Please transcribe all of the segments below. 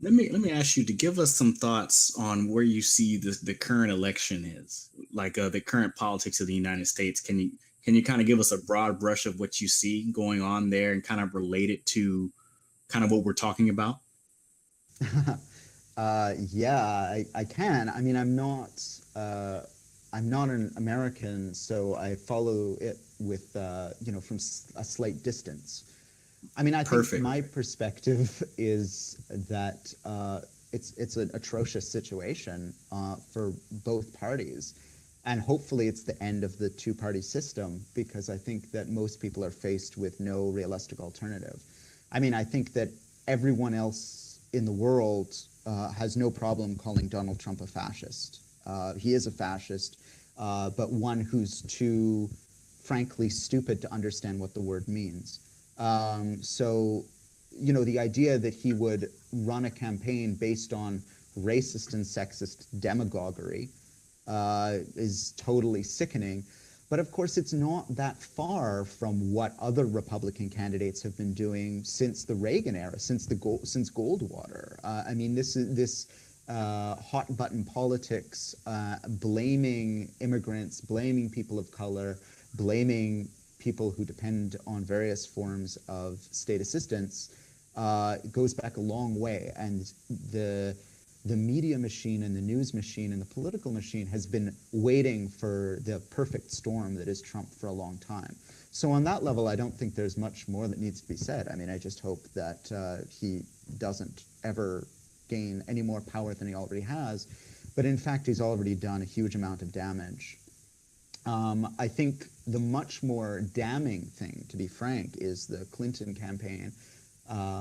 Let me ask you to give us some thoughts on where you see the current election is, like the current politics of the United States. Can you kind of give us a broad brush of what you see going on there and kind of relate it to kind of what we're talking about? Yeah, I can. I mean, I'm not an American, so I follow it with, from a slight distance. I mean, I think Perfect. my perspective is that it's an atrocious situation for both parties, and hopefully it's the end of the two-party system because I think that most people are faced with no realistic alternative. I mean, I think that everyone else in the world has no problem calling Donald Trump a fascist. He is a fascist, but one who's too, frankly, stupid to understand what the word means. So, the idea that he would run a campaign based on racist and sexist demagoguery is totally sickening. But of course, it's not that far from what other Republican candidates have been doing since the Reagan era, since Goldwater. I mean, this hot button politics, blaming immigrants, blaming people of color, blaming people who depend on various forms of state assistance, goes back a long way. And the media machine and the news machine and the political machine has been waiting for the perfect storm that is Trump for a long time. So on that level, I don't think there's much more that needs to be said. I mean, I just hope that he doesn't ever gain any more power than he already has. But in fact, he's already done a huge amount of damage. I think the much more damning thing, to be frank, is the Clinton campaign,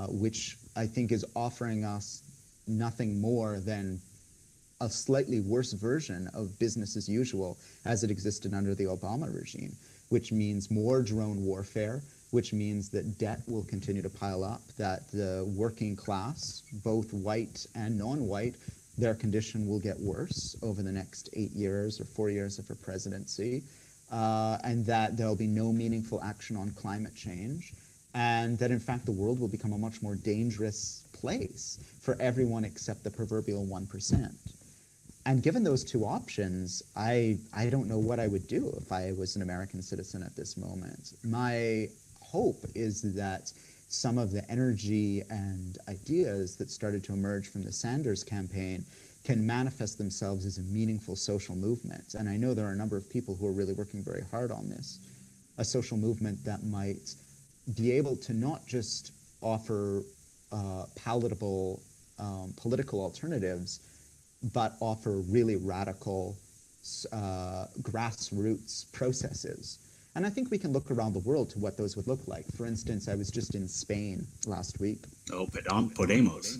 which I think is offering us nothing more than a slightly worse version of business as usual as it existed under the Obama regime, which means more drone warfare, which means that debt will continue to pile up, that the working class, both white and non-white, their condition will get worse over the next 8 years or 4 years of her presidency, and that there'll be no meaningful action on climate change, and that in fact the world will become a much more dangerous place for everyone except the proverbial 1%. And given those two options, I don't know what I would do if I was an American citizen at this moment. My hope is that some of the energy and ideas that started to emerge from the Sanders campaign can manifest themselves as a meaningful social movement. And I know there are a number of people who are really working very hard on this. A social movement that might be able to not just offer palatable political alternatives, but offer really radical grassroots processes. And I think we can look around the world to what those would look like. For instance, I was just in Spain last week. Oh, Podemos.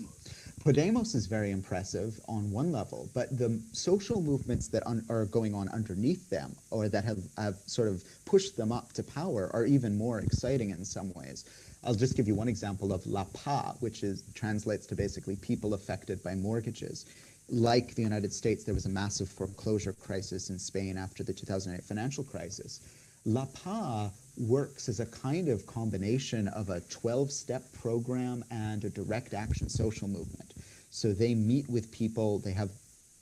Podemos is very impressive on one level, but the social movements that are going on underneath them, or that have sort of pushed them up to power, are even more exciting in some ways. I'll just give you one example of La PA, which translates to basically people affected by mortgages. Like the United States, there was a massive foreclosure crisis in Spain after the 2008 financial crisis. La PA works as a kind of combination of a 12-step program and a direct action social movement. So they meet with people, they have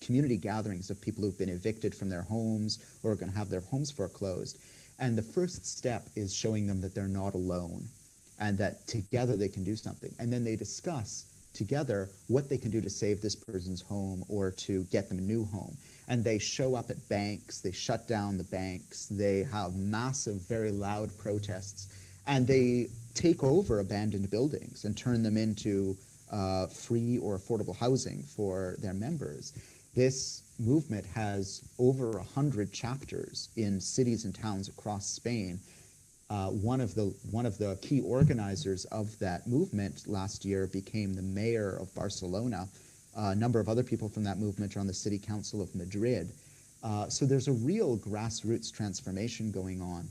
community gatherings of people who've been evicted from their homes or are going to have their homes foreclosed. And the first step is showing them that they're not alone and that together they can do something. And then they discuss together what they can do to save this person's home or to get them a new home. And they show up at banks, they shut down the banks, they have massive, very loud protests, and they take over abandoned buildings and turn them into free or affordable housing for their members. This movement has over 100 chapters in cities and towns across Spain. One of the key organizers of that movement last year became the mayor of Barcelona. A number of other people from that movement are on the city council of Madrid. So there's a real grassroots transformation going on.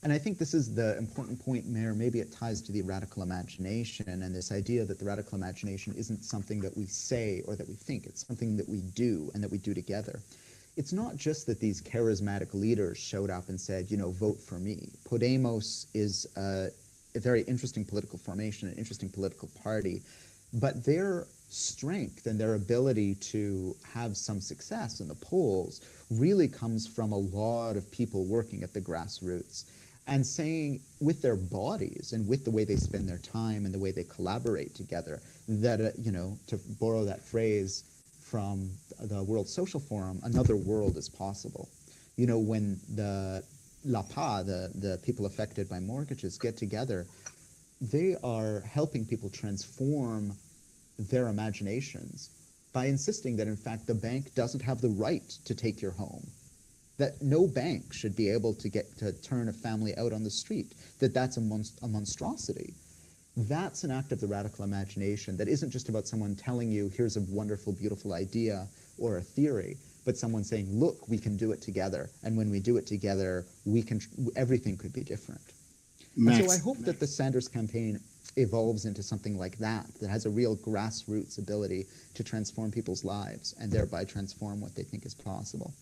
And I think this is the important point, Mayor. Maybe it ties to the radical imagination and this idea that the radical imagination isn't something that we say or that we think. It's something that we do and that we do together. It's not just that these charismatic leaders showed up and said, vote for me. Podemos is a very interesting political formation, an interesting political party But their strength and their ability to have some success in the polls really comes from a lot of people working at the grassroots and saying with their bodies and with the way they spend their time and the way they collaborate together that, to borrow that phrase from the World Social Forum, another world is possible. When the LAPA, the people affected by mortgages, get together, they are helping people transform their imaginations by insisting that, in fact, the bank doesn't have the right to take your home, that no bank should be able to get to turn a family out on the street, that's a monstrosity. That's an act of the radical imagination that isn't just about someone telling you, here's a wonderful, beautiful idea or a theory, but someone saying, look, we can do it together. And when we do it together, everything could be different. And so I hope that the Sanders campaign evolves into something like that has a real grassroots ability to transform people's lives and thereby transform what they think is possible.